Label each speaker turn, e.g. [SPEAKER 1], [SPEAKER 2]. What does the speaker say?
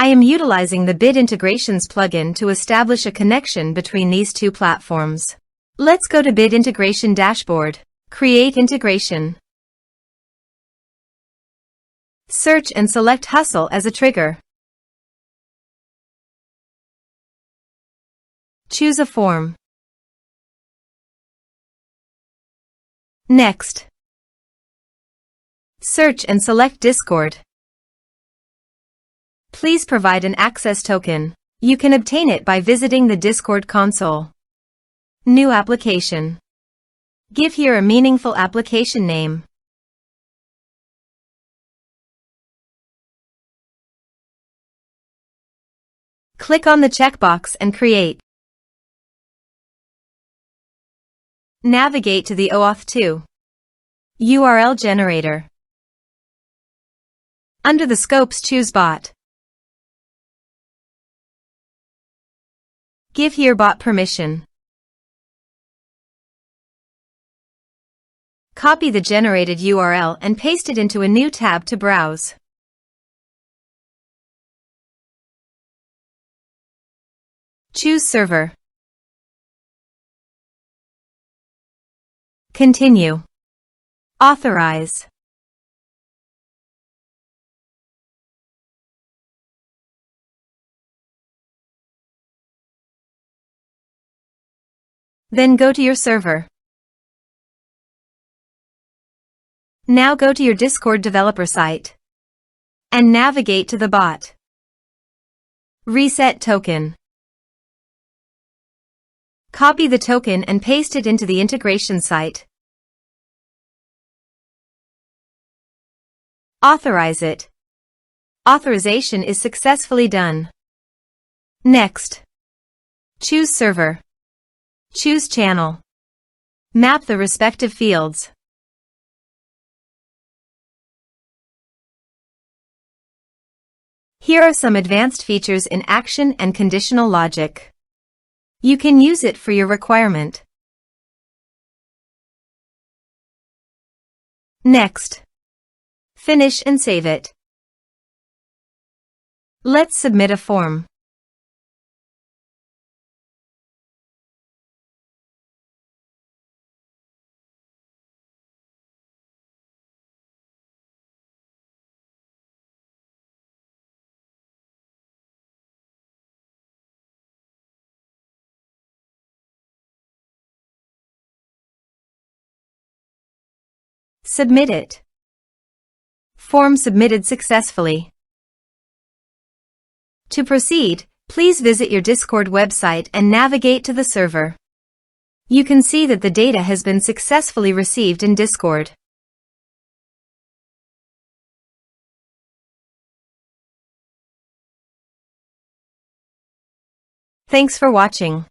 [SPEAKER 1] I am utilizing the Bid Integrations plugin to establish a connection between these two platforms. Let's go to Bid Integration Dashboard. Create integration. Search and select Hustle as a trigger. Choose a form. Next. Search and select Discord. Please provide an access token. You can obtain it by visiting the Discord console. New application. Give here a meaningful application name. Click on the checkbox and create. Navigate to the OAuth 2 URL generator. Under the scopes, choose Bot. Give here bot permission. Copy the generated URL and paste it into a new tab to browse. Choose Server. Continue. Authorize. Then go to your server. Now go to your Discord developer site and navigate to the bot. Reset token. Copy the token and paste it into the integration site. Authorize it. Authorization is successfully done. Next. Choose Server. Choose Channel. Map the respective fields. Here are some advanced features in action and conditional logic. You can use it for your requirement. Next. Finish and save it. Let's submit a form. Submit it. Form submitted successfully. To proceed, please visit your Discord website and navigate to the server. You can see that the data has been successfully received in Discord. Thanks for watching.